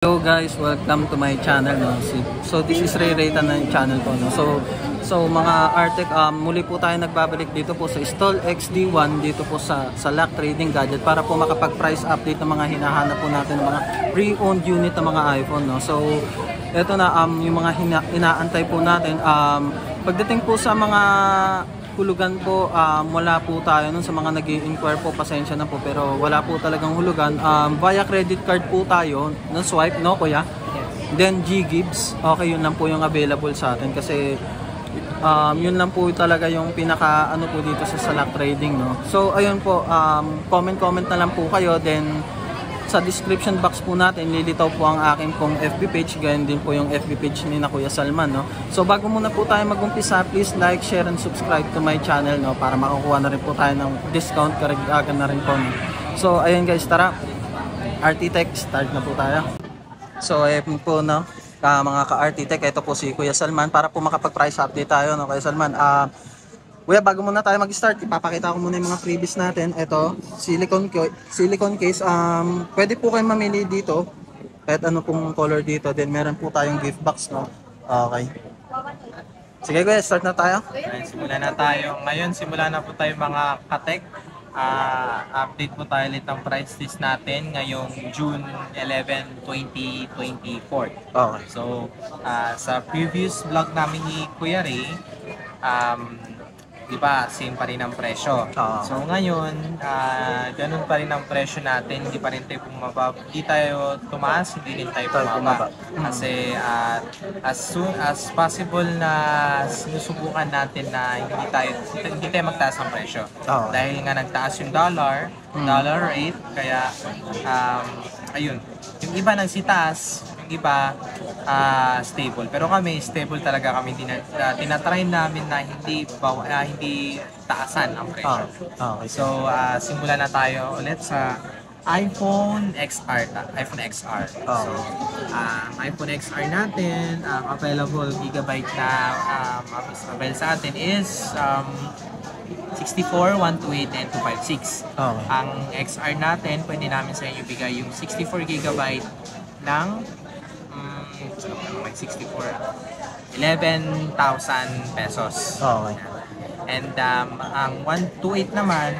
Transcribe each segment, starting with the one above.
Hello guys, welcome to my channel, no. So this is Ray Raytan na yung channel ko, no. So mga Artec, muli po tayo nagbabalik dito po sa Stall XD1 dito po sa Lock Trading Gadget para po makapag-price update ng mga hinahanap po natin ng mga pre-owned unit ng mga iPhone, no. So eto na yung mga inaantay po natin, pagdating po sa mga hulugan po, wala po tayo nun sa mga nag-i-inquire po, pasensya na po, pero wala po talagang hulugan. Via credit card po tayo ng swipe, no kuya? Then G-Gibbs, okay, yun lang po yung available sa atin kasi yun lang po talaga yung pinaka ano po dito sa Lock Trading, no. So ayun po, comment na lang po kayo, then sa description box po natin lilitaw po ang aking pong FB page, ganyan din po yung FB page ni na Kuya Salman, no. So bago muna po tayo mag-umpisa, please like, share and subscribe to my channel, no, para makukuha na rin po tayo ng discount karagdagan na rin po, no. So ayun guys, tara, Artitech, start na po tayo. So ayun po, no, mga ka-Artitech, ito po si Kuya Salman para po makapag-price update tayo, no. Kuya Salman, kuya, bago muna tayo mag-start, ipapakita ko muna yung mga freebies natin. Ito, silicone case. Pwede po kayong mamili dito kahit ano pong color dito. Then meron po tayong gift box, no. Okay. Sige kuya, start na tayo. Okay, simulan na tayo. Ngayon, simulan na po tayo mga katek. Update po tayo ulit ng price list natin ngayong June 11, 2024. Okay. So, sa previous vlog namin ni Kuya Ray, di ba, same pa rin ang presyo. So ngayon, ganun pa rin ang presyo natin, hindi pa rin tayo hindi tayo tumaas, hindi rin tayo bumaba. Kasi as soon as possible na sinusubukan natin na hindi tayo magtaas ang presyo. Dahil nga nagtaas yung dollar rate, kaya ayun, yung iba nagsitaas, iba stable, pero kami stable talaga kami. Tinatry namin na hindi taasan ang presyo. Okay. So simulan na tayo ulit sa iPhone XR. So iPhone XR natin, available gigabyte na available sa atin is 64, 128, and 256. Ang XR natin, pwede namin sa inyo bigay yung 64 gigabyte ng 11,000 pesos. Okay. And ang 128 naman,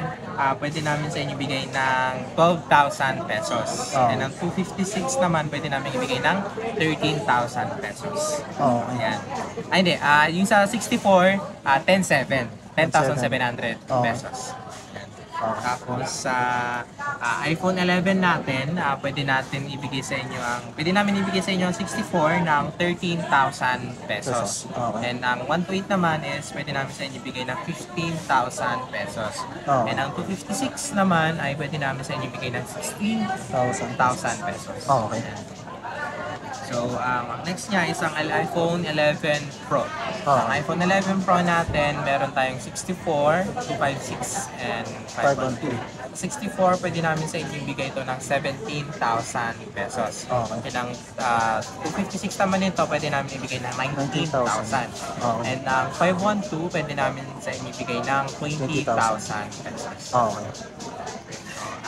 pwede namin sa inyo bigay ng 12,000 pesos. And ang 256 naman, pwede namin ibigay ng 13,000 pesos. Ayan. Hindi, yung sa 64, 10,700 pesos. Tapos sa iPhone 11 natin, pwede namin ibigay sa inyo ang 64 ng 13,000 pesos. And ang 128 naman is pwede namin sa inyo ibigay ng 15,000 pesos. And ang 256 naman ay pwede namin sa inyo ibigay ng 16,000 pesos. Okay. So, next niya is ang iPhone 11 Pro. Ang iPhone 11 Pro natin, meron tayong 64, 256, and 512. 64, pwede namin sa inyo bigay ito ng 17,000 pesos. And ang 256 naman ito, pwede namin ibigay ng 19,000. And ang 512, pwede namin sa inyo bigay ng 20,000 pesos.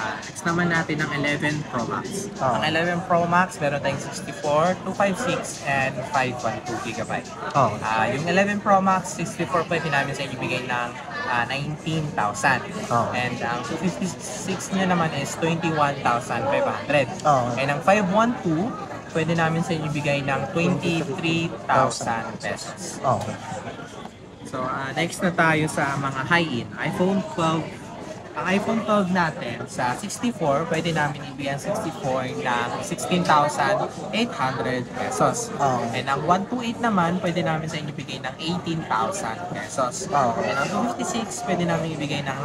Next naman natin ang 11 Pro Max. Ang 11 Pro Max, meron tayong 64, 256, and 512 gigabyte. Yung 11 Pro Max, 64, pwede namin sa inyo bigay ng 19,000. And ang 256 niya naman is 21,500. And ang 512, pwede namin sa inyo bigay ng 23,000 pesos. So, next na tayo sa mga high-end. iPhone 12. Ang iPhone 12 natin, sa 64, pwede namin ibigay ang 64 ng 16,800 pesos. And ang 128 naman, pwede namin sa inyo ibigay ng 18,000 pesos. And ang 256, pwede namin ibigay ng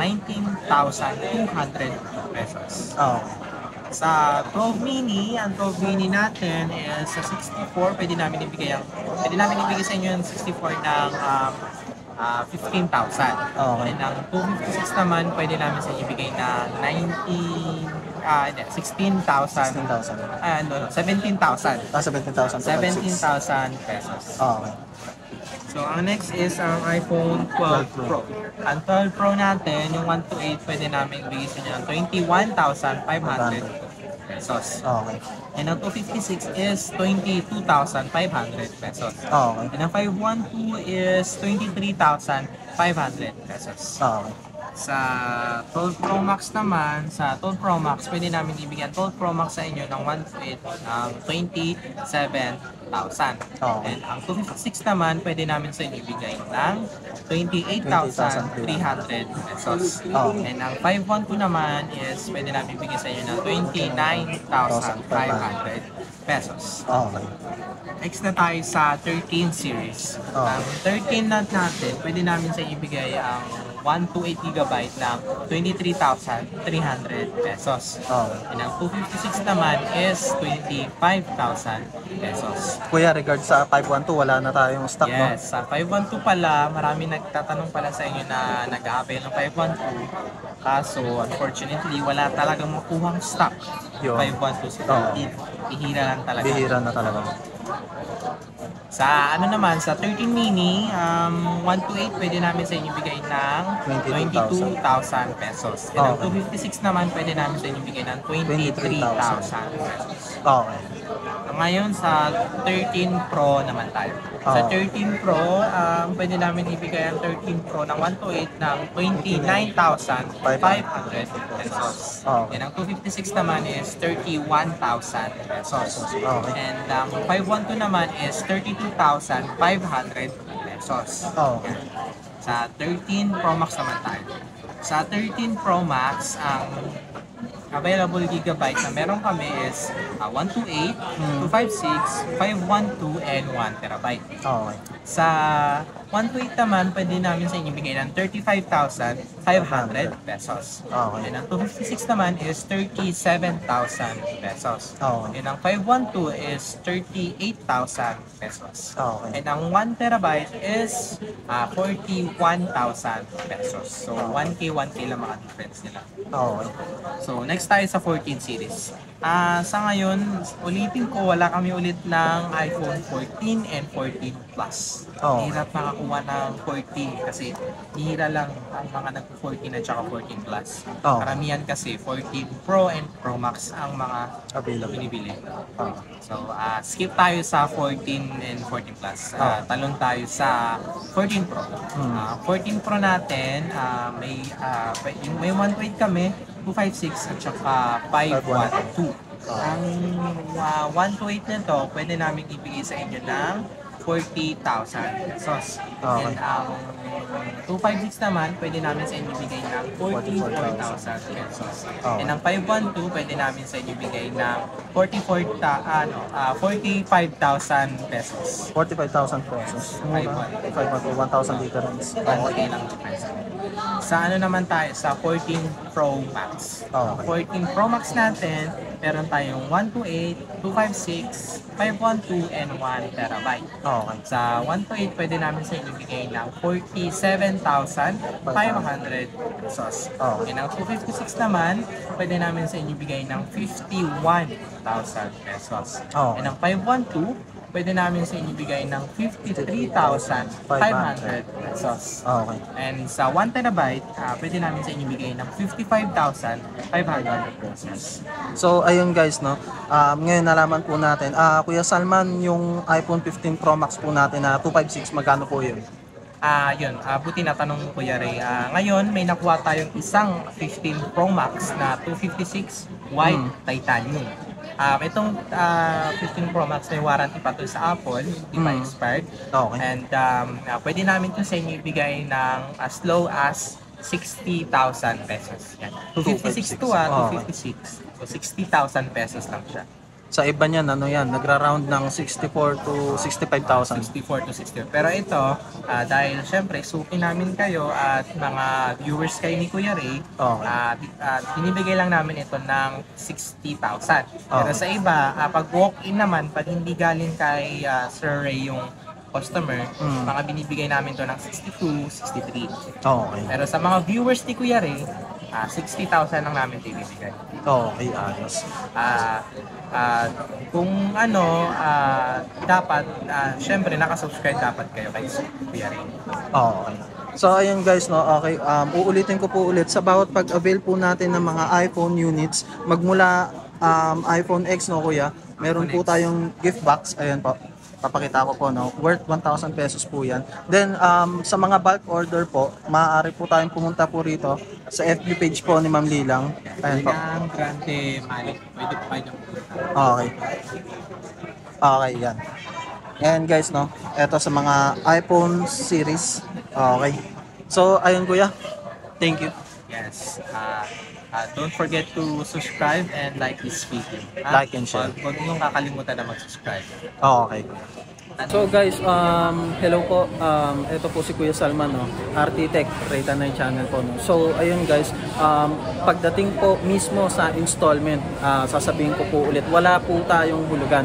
19,200 pesos. Sa 12 mini, ang 12 mini natin is sa 64, pwede namin ibigay sa inyo yung 64 ng 15,000. And ang 256 naman, pwede namin sa ibigay na 16,000. 17,000. 17,000 pesos. So, ang next is ang iPhone 12 Pro. Ang 12 Pro natin, yung 128, pwede namin ibigay sa inyo ng 21,500. pesos. Okay. And ang 256 is 22,500 pesos. Okay. And ang 512 is 23,500 pesos. Okay. Sa 12 Pro Max naman, sa 12 Pro Max, pwede namin ibigyan 12 Pro Max sa inyo ng 27,000. Okay. And ang 256 naman, pwede namin sa inyo ibigay ng 28,300 pesos. Okay. And ang 512 naman is pwede namin ibigay sa inyo ng 29,500 pesos. Okay. Next na tayo sa 13 series. Oh. Ang 13 natin, pwede namin sa inyo ibigay ang 128GB ng 23,300 pesos. Okay. And ang 256 naman is 25,000 pesos. Kuya, regard sa 512, wala na tayong stock, no? Yes, sa 512 pala, marami nagtatanong pala sa inyo na nag-a-avail ng 512. Kaso, unfortunately, wala talagang makuhang stock. Yun. 512 sa Oo. Bihira lang talaga. Bihira na talaga. Sa ano naman, sa 13 mini, 128 pwede namin sa inyo bigay ng 22,000 pesos. And ang Okay. 256 naman pwede namin sa inyo bigay ng 23,000 pesos. Okay. Ngayon sa 13 Pro naman tayo. Sa 13 Pro, pwede namin ibigay ang 13 Pro ng 128 ng 29,500 pesos. Okay. And ang 256 naman is 31,000 pesos. Okay. And ang 512 naman is 32,500 pesos. Okay. Sa 13 Pro Max naman tayo. Sa 13 Pro Max, ang available gigabyte na meron kami is 128, 256, 512, and 1 terabyte. Okay. Sa 128 naman, pwede namin sa inyo bigay ng 35,500 pesos. Okay. And ang 256 naman is 37,000 pesos. Okay. And ang 512 is 38,000 pesos. Okay. And ang 1 terabyte is 41,000 pesos. So 1K lang mga difference nila. Okay. So next tayo sa 14 series. Sa ngayon, ulitin ko, wala kami ulit ng iPhone 14 and 14 Plus. Oo. Hirap makakuha ng 14 kasi hira lang ang mga nag-14 at saka 14 Plus. Oo. Karamihan kasi 14 Pro and Pro Max ang mga Available. binibili. Okay. So, skip tayo sa 14 and 14 Plus. Oo. Talon tayo sa 14 Pro. 14 Pro natin, may 128 kami, 256 at saka 512. Ang 128 nito, pwede namin ibigay sa inyo ng 40,000 pesos. Okay. And ang 256 naman, pwede namin sa inyo bigay ng 44,000 pesos. Okay. And ang 512, pwede namin sa inyo bigay ng 45,000 pesos. 45,000 pesos. 1,000 difference. Okay lang difference. Sa ano naman tayo? Sa 14 Pro Max. Okay. 14 Pro Max natin, meron tayong 128, 256, 512, and 1 terabyte. Okay. Sa 128, pwede namin sa inyo bigay ng 47,500 pesos. Okay. And ang 256 naman, pwede namin sa inyo bigay ng 51,000 pesos. Okay. And ang 512, pwede namin sa inyo bigay ng 53,500 pesos. Okay. And sa 1 terabyte, pwede namin sa inyo bigay ng 55,500 pesos. So, ayun guys, no. Ngayon nalaman po natin. Kuya Salman, yung iPhone 15 Pro Max po natin na 256, magkano po yun? Yun, buti na tanong mo Kuya Ray. Ngayon, may nakuha tayong isang 15 Pro Max na 256 white titanium. Itong 15 Pro Max may warranty pa to sa Apple, hindi pa expired. Okay. And pwede namin ito sa inyo ibigay ng as low as 60,000 pesos. Yan. 256 to 256. So 60,000 pesos lang siya. Sa iba niyan, ano yan, nagra-round ng 64 to 65,000. 64 to 60. Pero ito, dahil syempre suki namin kayo at mga viewers kayo ni Kuya Ray, binibigay lang namin ito ng 60,000. Pero sa iba, pag walk-in naman, pag hindi galing kay Sir Ray yung customer, mga binibigay namin to ng 62, 63. Okay. Pero sa mga viewers ni Kuya Ray, 60,000 lang namin ito ibibigay. Okay, ayos. Kung ano, dapat, syempre nakasubscribe dapat kayo kay Kuya Ray. Okay. So ayun guys, no, okay, uulitin ko po ulit, sa bawat pag-avail po natin ng mga iPhone units, magmula iPhone X, no kuya, meron po tayong gift box. Ayan po, papakita ko po, no, worth 1,000 pesos po yan. Then sa mga bulk order po, maaari po tayong pumunta po rito sa FB page po ni Ma'am Lilang. Ayan po. Lilang Grande Malik. Pwede po kayo pumunta. Okay. Okay, yan. And guys, no, eto sa mga iPhone series. Okay. So, ayun kuya. Thank you. Yes. Don't forget to subscribe and like this video. Like and share. Huwag niyong kakalimutan na mag-subscribe. Okay. So guys, hello po. Ito po si Kuya Salman, no, Artitech Rate and channel po, no. So ayun guys, pagdating po mismo sa installment, sasabihin ko po ulit, wala po tayong hulugan.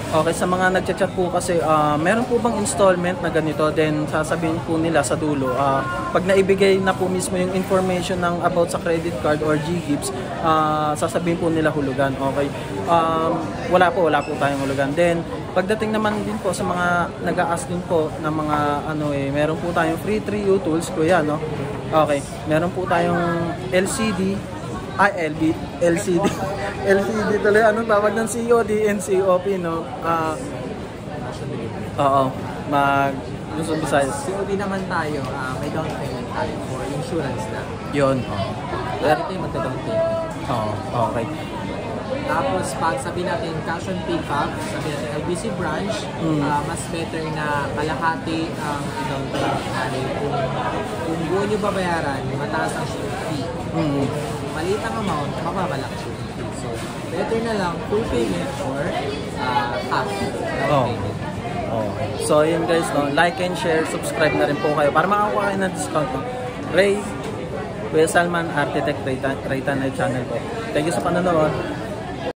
Okay, sa mga nagchat-chat po kasi, meron po bang installment na ganito? Then sasabihin po nila sa dulo, pag naibigay na po mismo yung information ng about sa credit card or G-Gifts, sasabihin po nila hulugan. Okay, wala po tayong hulugan. Then pagdating naman din po sa mga nag-a-ask din po ng mga meron po tayong free 3U tools, kuya, no? Okay, meron po tayong LCD, LCD tuloy, anong tawag ng COD and COP, no? Oo, Luzon, Visayas. COD naman tayo, may down payment tayo for insurance na. Yun. Pero ito yung magda-down payment. Oo, okay. Tapos pag sabi natin cash on pick up, sabi natin LBC branch, mas better na kalahati ang down payment. Kung buo nyo babayaran, mataas ang shipping fee. Maliit ang amount, mababa lang shipping fee. So, better na lang full payment or half down payment. So yun guys, no, like and share, subscribe na rin po kayo para makakuha kayo ng discount, no? Ray, Kuya Salman, Artitech Rate and channel po. Thank you sa panonood.